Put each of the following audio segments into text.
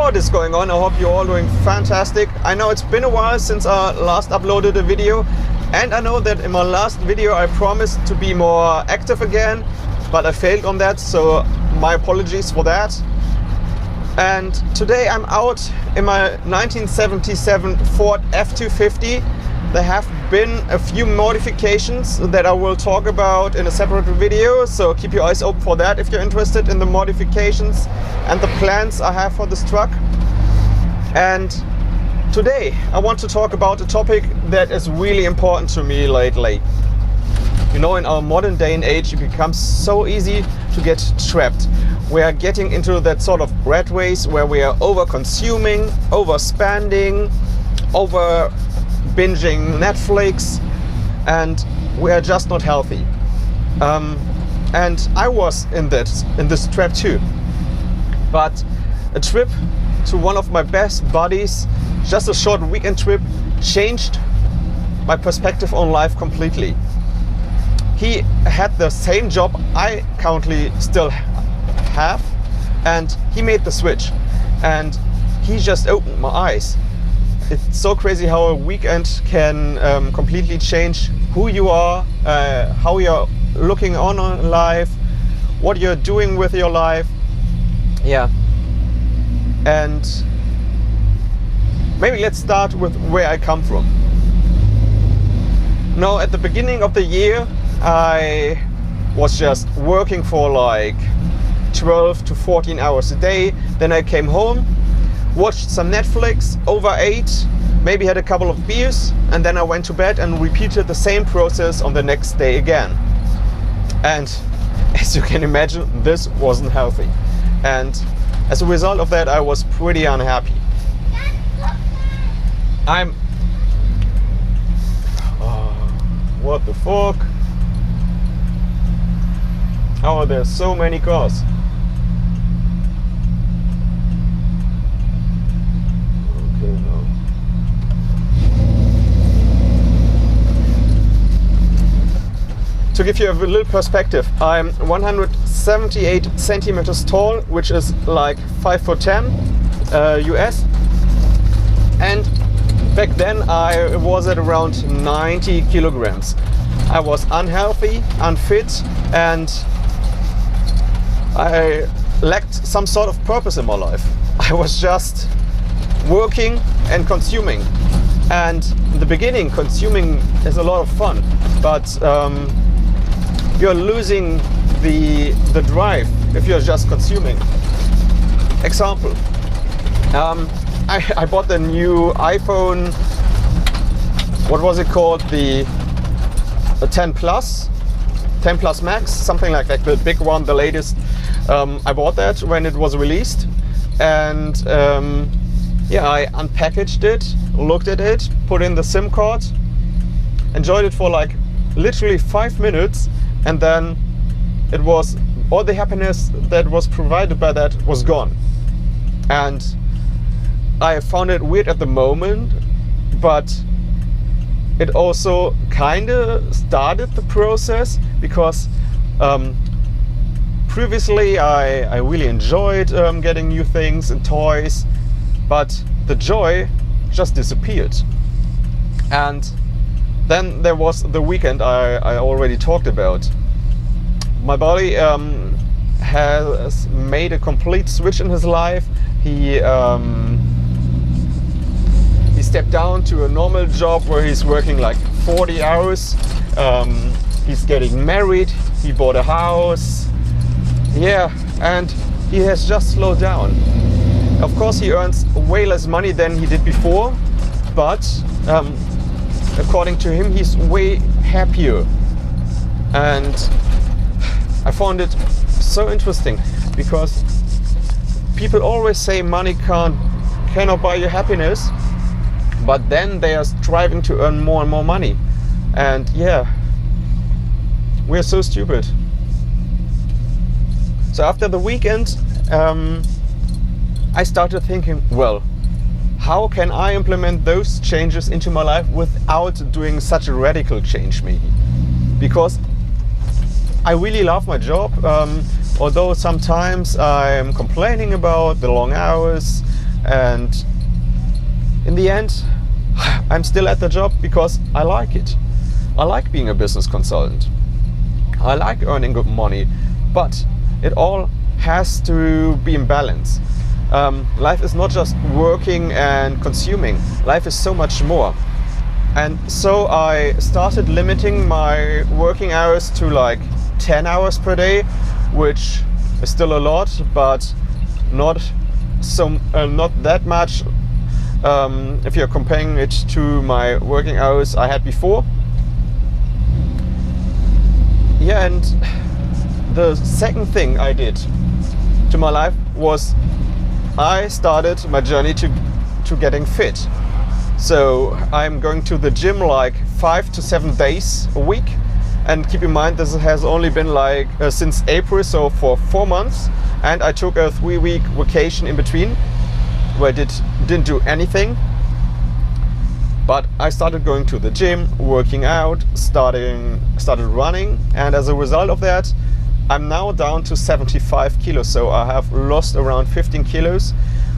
what is going on? I hope you're all doing fantastic. I know it's been a while since I last uploaded a video, and I know that in my last video I promised to be more active again, but I failed on that, so my apologies for that. And today I'm out in my 1977 Ford F-250. There have been a few modifications that I will talk about in a separate video, so keep your eyes open for that if you're interested in the modifications and the plans I have for this truck. And today I want to talk about a topic that is really important to me lately. You know, in our modern day and age, it becomes so easy to get trapped. We are getting into that sort of rat race where we are over-consuming, overspending, over-binging Netflix, and we are just not healthy. And I was in this trap too. But a trip to one of my best buddies, just a short weekend trip, changed my perspective on life completely. He had the same job I currently still have, and he made the switch, and he just opened my eyes. It's so crazy how a weekend can completely change who you are, how you're looking on life, what you're doing with your life. Yeah. And maybe let's start with where I come from. Now, at the beginning of the year, I was just working for like 12 to 14 hours a day. Then I came home, watched some Netflix, overate, maybe had a couple of beers, and then I went to bed and repeated the same process on the next day again. And as you can imagine, this wasn't healthy. And as a result of that, I was pretty unhappy. What the fuck? Oh, there's so many cars. Okay, no. To give you a little perspective, I'm 178 centimeters tall, which is like 5'10" US. And back then I was at around 90 kilograms. I was unhealthy, unfit, and I lacked some sort of purpose in my life. I was just working and consuming. And in the beginning, consuming is a lot of fun, but you're losing the drive if you're just consuming. Example, I bought the new iPhone, what was it called, the 10 Plus Max, something like that, the big one, the latest. I bought that when it was released, and yeah, I unpackaged it, looked at it, put in the SIM card, enjoyed it for like literally 5 minutes, and then it was all the happiness that was provided by that was gone. And I found it weird at the moment, but it also kind of started the process, because previously I really enjoyed getting new things and toys, but the joy just disappeared. And then there was the weekend I already talked about. My body has made a complete switch in his life. He stepped down to a normal job where he's working like 40 hours. He's getting married, he bought a house. Yeah, and he has just slowed down. Of course, he earns way less money than he did before, but according to him, he's way happier. And I found it so interesting, because people always say money cannot buy you happiness, but then they are striving to earn more and more money. And yeah, we're so stupid. So after the weekend, I started thinking, well, how can I implement those changes into my life without doing such a radical change maybe? Because I really love my job, although sometimes I'm complaining about the long hours, And in the end, I'm still at the job because I like it. I like being a business consultant. I like earning good money, but it all has to be in balance. Life is not just working and consuming. Life is so much more. And so I started limiting my working hours to like 10 hours per day, which is still a lot, but not that much if you're comparing it to my working hours I had before. Yeah, and the second thing I did to my life was I started my journey to getting fit. So I'm going to the gym like 5 to 7 days a week. And keep in mind, this has only been like since April, so for 4 months. And I took a 3-week vacation in between where I didn't do anything. But I started going to the gym, working out, started running, and as a result of that, I'm now down to 75 kilos. So I have lost around 15 kilos,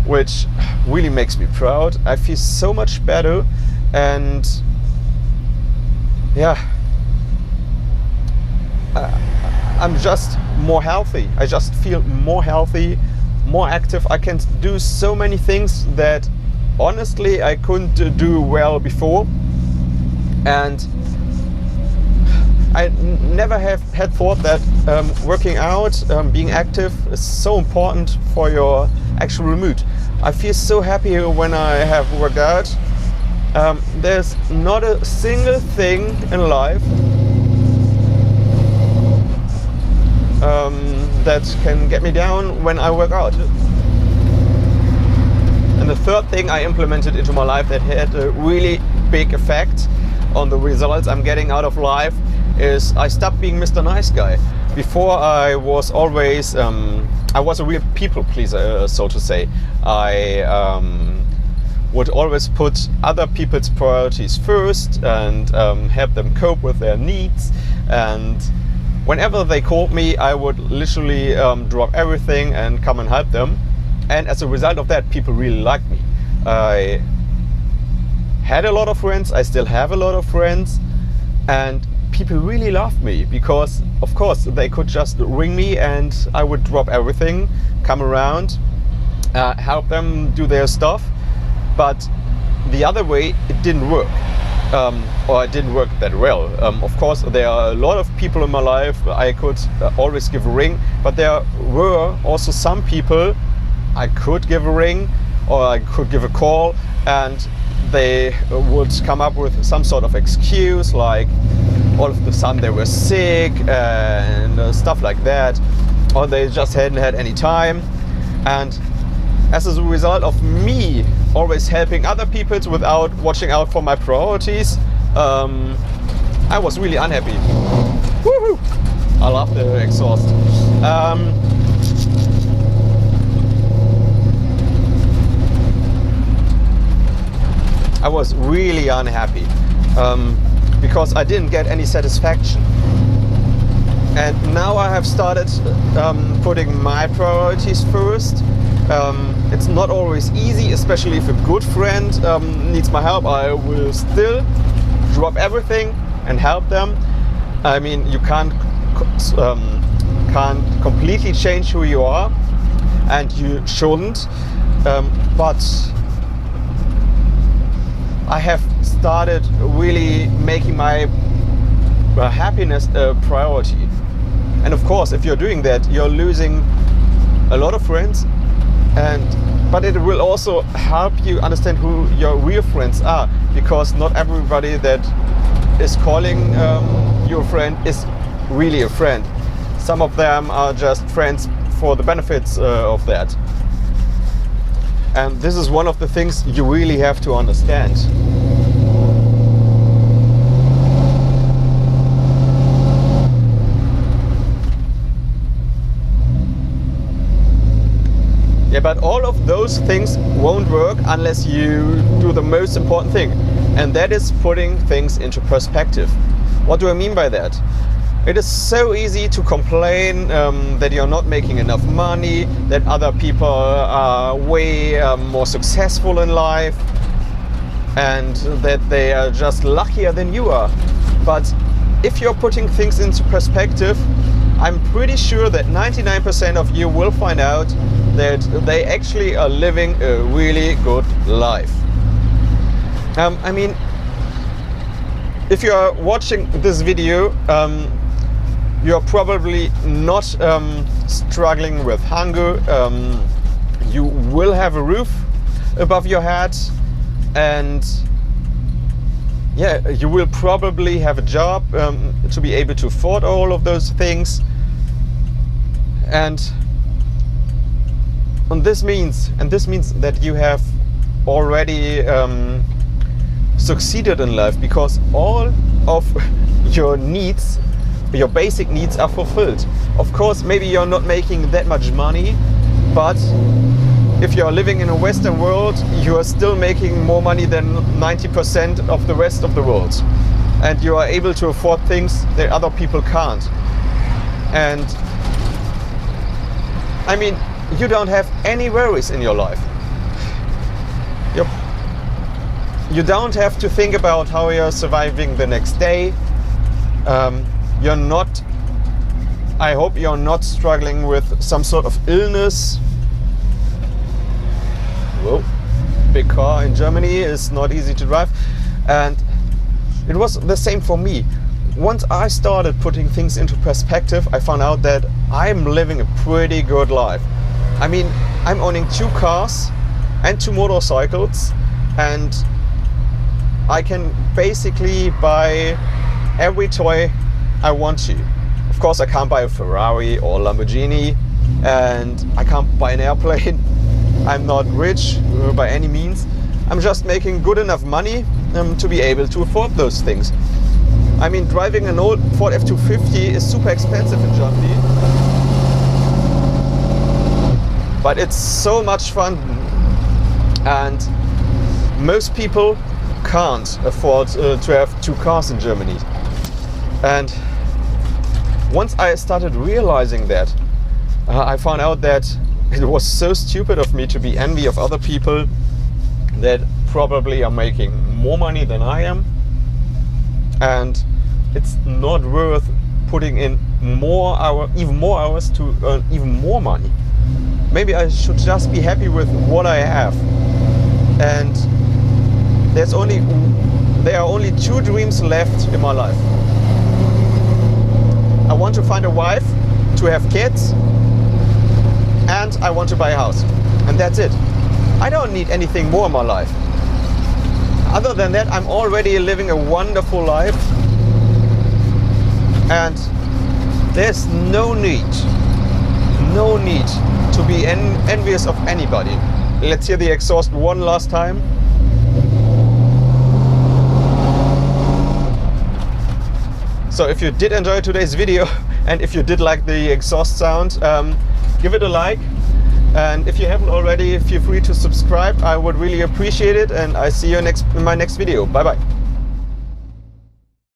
which really makes me proud. I feel so much better, and yeah, I'm just more healthy. I just feel more healthy, more active. I can do so many things that honestly I couldn't do well before, and I never had thought that working out, being active is so important for your actual mood. I feel so happy when I have worked out. There's not a single thing in life that can get me down when I work out. And the third thing I implemented into my life that had a really big effect on the results I'm getting out of life is I stopped being Mr. Nice Guy. Before I was always, I was a real people pleaser, so to say. I would always put other people's priorities first and help them cope with their needs. And whenever they called me, I would literally drop everything and come and help them. And as a result of that, people really liked me. I had a lot of friends, I still have a lot of friends, and people really loved me because, of course, they could just ring me and I would drop everything, come around, help them do their stuff. But the other way, it didn't work. Or it didn't work that well. Of course, there are a lot of people in my life I could always give a ring, but there were also some people I could give a ring or I could give a call, and they would come up with some sort of excuse, like all of a sudden they were sick and stuff like that, or they just hadn't had any time. And as a result of me always helping other people without watching out for my priorities, I was really unhappy. Woohoo! I love the exhaust. I was really unhappy because I didn't get any satisfaction. And now I have started putting my priorities first. It's not always easy, especially if a good friend needs my help. I will still drop everything and help them. I mean, you can't completely change who you are, and you shouldn't. But I have started really making my happiness a priority. And of course, if you're doing that, you're losing a lot of friends, but it will also help you understand who your real friends are, because not everybody that is calling your friend is really a friend. Some of them are just friends for the benefits of that. And this is one of the things you really have to understand. Yeah, but all of those things won't work unless you do the most important thing, and that is putting things into perspective. What do I mean by that? It is so easy to complain that you're not making enough money, that other people are way more successful in life, and that they are just luckier than you are. But if you're putting things into perspective, I'm pretty sure that 99% of you will find out that they actually are living a really good life. I mean, if you are watching this video, you're probably not struggling with hunger. You will have a roof above your head, and yeah, you will probably have a job to be able to afford all of those things. And this means that you have already succeeded in life, because all of your needs, your basic needs, are fulfilled. Of course, maybe you're not making that much money, but if you're living in a Western world, you are still making more money than 90% of the rest of the world, and you are able to afford things that other people can't. And I mean, you don't have any worries in your life. You don't have to think about how you're surviving the next day. You're not, I hope you're not struggling with some sort of illness. Whoa, big car in Germany is not easy to drive. And it was the same for me. Once I started putting things into perspective, I found out that I'm living a pretty good life. I mean, I'm owning 2 cars and 2 motorcycles, and I can basically buy every toy I want to. Of course, I can't buy a Ferrari or a Lamborghini, and I can't buy an airplane. I'm not rich by any means. I'm just making good enough money to be able to afford those things. I mean, driving an old Ford F250 is super expensive in Germany, but it's so much fun, and most people can't afford to have 2 cars in Germany. And once I started realizing that, I found out that it was so stupid of me to be envy of other people that probably are making more money than I am, and it's not worth putting in even more hours to earn even more money. Maybe I should just be happy with what I have. And there are only 2 dreams left in my life. I want to find a wife, to have kids, and I want to buy a house. And that's it. I don't need anything more in my life. Other than that, I'm already living a wonderful life, and there's no need to be envious of anybody. Let's hear the exhaust one last time. So if you did enjoy today's video, and if you did like the exhaust sound, give it a like. And if you haven't already, feel free to subscribe. I would really appreciate it, and I see you in my next video. Bye bye.